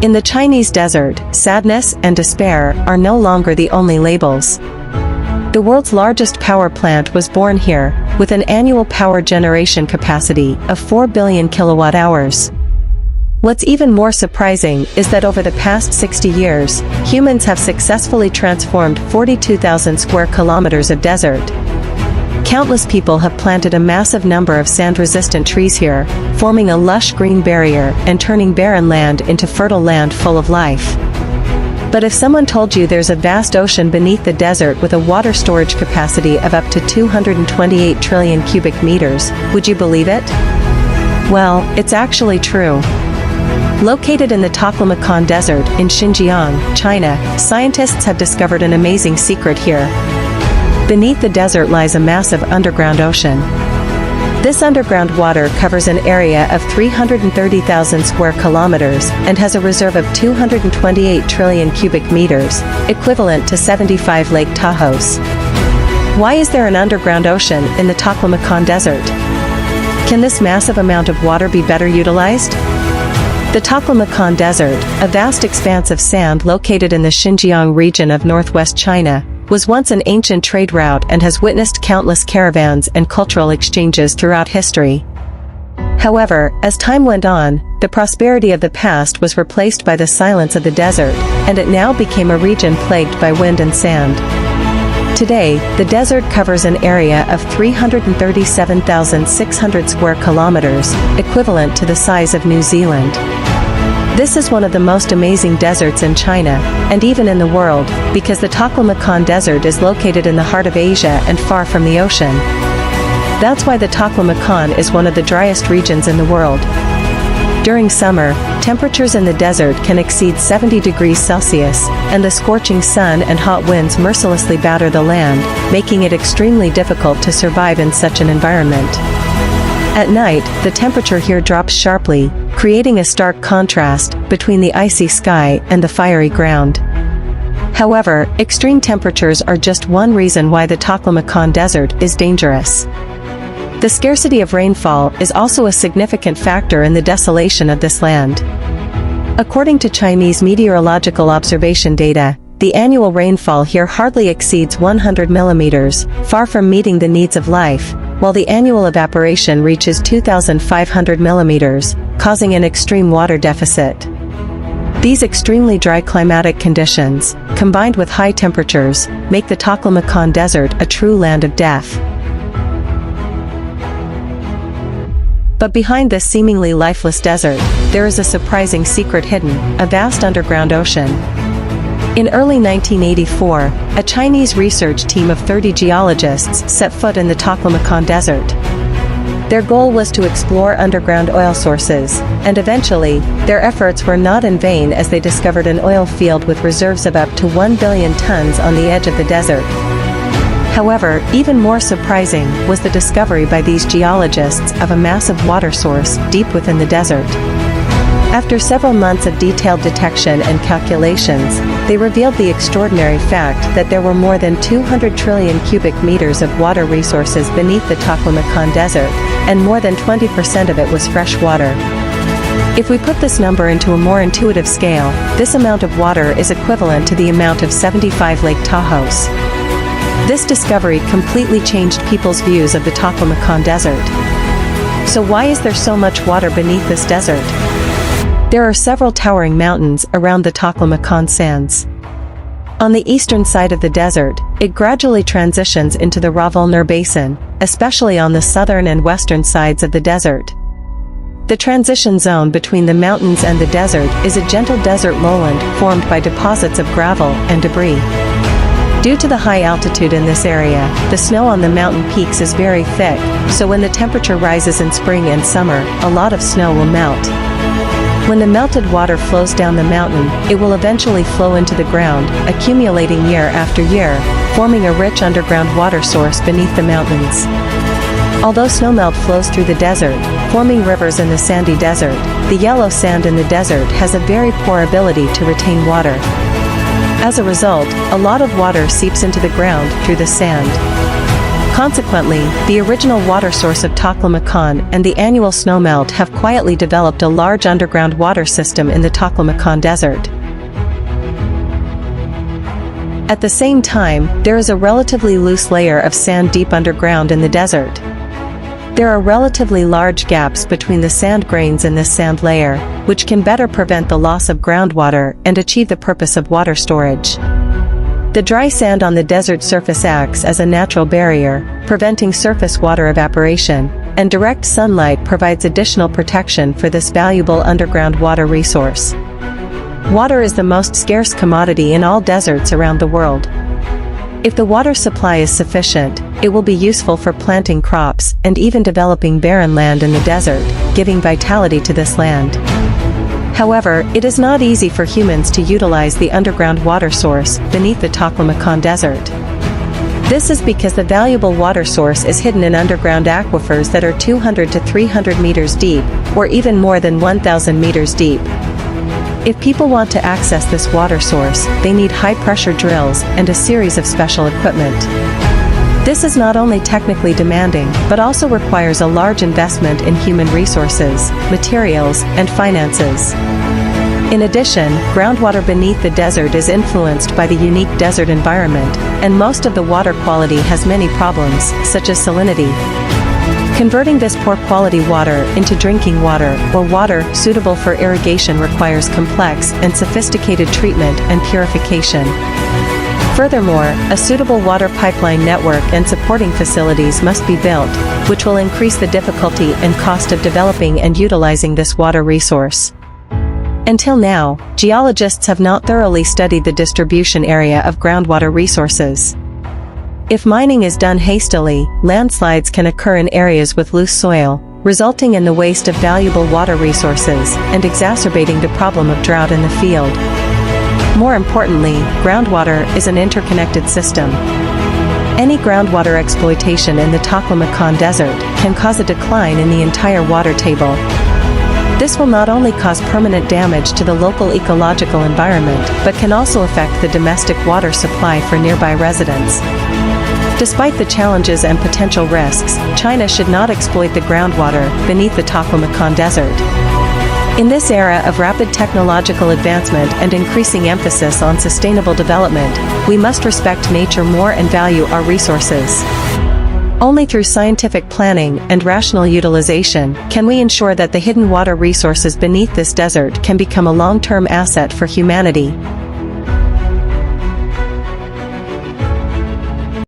In the Chinese desert, sadness and despair are no longer the only labels. The world's largest power plant was born here, with an annual power generation capacity of 4 billion kilowatt-hours. What's even more surprising is that over the past 60 years, humans have successfully transformed 42,000 square kilometers of desert. Countless people have planted a massive number of sand-resistant trees here, forming a lush green barrier and turning barren land into fertile land full of life. But if someone told you there's a vast ocean beneath the desert with a water storage capacity of up to 228 trillion cubic meters, would you believe it? Well, it's actually true. Located in the Taklamakan Desert in Xinjiang, China, scientists have discovered an amazing secret here. Beneath the desert lies a massive underground ocean. This underground water covers an area of 330,000 square kilometers and has a reserve of 228 trillion cubic meters, equivalent to 75 Lake Tahoes. Why is there an underground ocean in the Taklamakan Desert? Can this massive amount of water be better utilized? The Taklamakan Desert, a vast expanse of sand located in the Xinjiang region of northwest China, was once an ancient trade route and has witnessed countless caravans and cultural exchanges throughout history. However, as time went on, the prosperity of the past was replaced by the silence of the desert, and it now became a region plagued by wind and sand. Today, the desert covers an area of 337,600 square kilometers, equivalent to the size of New Zealand. This is one of the most amazing deserts in China, and even in the world, because the Taklamakan Desert is located in the heart of Asia and far from the ocean. That's why the Taklamakan is one of the driest regions in the world. During summer, temperatures in the desert can exceed 70 degrees Celsius, and the scorching sun and hot winds mercilessly batter the land, making it extremely difficult to survive in such an environment. At night, the temperature here drops sharply, creating a stark contrast between the icy sky and the fiery ground. However, extreme temperatures are just one reason why the Taklamakan Desert is dangerous. The scarcity of rainfall is also a significant factor in the desolation of this land. According to Chinese meteorological observation data, the annual rainfall here hardly exceeds 100 millimeters, far from meeting the needs of life, while the annual evaporation reaches 2,500 millimeters, causing an extreme water deficit. These extremely dry climatic conditions, combined with high temperatures, make the Taklamakan Desert a true land of death. But behind this seemingly lifeless desert, there is a surprising secret hidden, a vast underground ocean. In early 1984, a Chinese research team of 30 geologists set foot in the Taklamakan Desert. Their goal was to explore underground oil sources, and eventually, their efforts were not in vain as they discovered an oil field with reserves of up to 1 billion tons on the edge of the desert. However, even more surprising was the discovery by these geologists of a massive water source deep within the desert. After several months of detailed detection and calculations, they revealed the extraordinary fact that there were more than 200 trillion cubic meters of water resources beneath the Taklamakan Desert, and more than 20% of it was fresh water. If we put this number into a more intuitive scale, this amount of water is equivalent to the amount of 75 Lake Tahoes. This discovery completely changed people's views of the Taklamakan Desert. So why is there so much water beneath this desert? There are several towering mountains around the Taklamakan sands. On the eastern side of the desert, it gradually transitions into the Renewable Basin, especially on the southern and western sides of the desert. The transition zone between the mountains and the desert is a gentle desert lowland formed by deposits of gravel and debris. Due to the high altitude in this area, the snow on the mountain peaks is very thick, so when the temperature rises in spring and summer, a lot of snow will melt. When the melted water flows down the mountain, it will eventually flow into the ground, accumulating year after year, forming a rich underground water source beneath the mountains. Although snowmelt flows through the desert, forming rivers in the sandy desert, the yellow sand in the desert has a very poor ability to retain water. As a result, a lot of water seeps into the ground through the sand. Consequently, the original water source of Taklamakan and the annual snowmelt have quietly developed a large underground water system in the Taklamakan Desert. At the same time, there is a relatively loose layer of sand deep underground in the desert. There are relatively large gaps between the sand grains in this sand layer, which can better prevent the loss of groundwater and achieve the purpose of water storage. The dry sand on the desert surface acts as a natural barrier, preventing surface water evaporation, and direct sunlight provides additional protection for this valuable underground water resource. Water is the most scarce commodity in all deserts around the world. If the water supply is sufficient, it will be useful for planting crops and even developing barren land in the desert, giving vitality to this land. However, it is not easy for humans to utilize the underground water source beneath the Taklamakan Desert. This is because the valuable water source is hidden in underground aquifers that are 200 to 300 meters deep, or even more than 1,000 meters deep. If people want to access this water source, they need high-pressure drills and a series of special equipment. This is not only technically demanding, but also requires a large investment in human resources, materials, and finances. In addition, groundwater beneath the desert is influenced by the unique desert environment, and most of the water quality has many problems, such as salinity. Converting this poor quality water into drinking water or water suitable for irrigation requires complex and sophisticated treatment and purification. Furthermore, a suitable water pipeline network and supporting facilities must be built, which will increase the difficulty and cost of developing and utilizing this water resource. Until now, geologists have not thoroughly studied the distribution area of groundwater resources. If mining is done hastily, landslides can occur in areas with loose soil, resulting in the waste of valuable water resources and exacerbating the problem of drought in the field. More importantly, groundwater is an interconnected system. Any groundwater exploitation in the Taklamakan Desert can cause a decline in the entire water table. This will not only cause permanent damage to the local ecological environment, but can also affect the domestic water supply for nearby residents. Despite the challenges and potential risks, China should not exploit the groundwater beneath the Taklamakan Desert. In this era of rapid technological advancement and increasing emphasis on sustainable development, we must respect nature more and value our resources. Only through scientific planning and rational utilization can we ensure that the hidden water resources beneath this desert can become a long-term asset for humanity.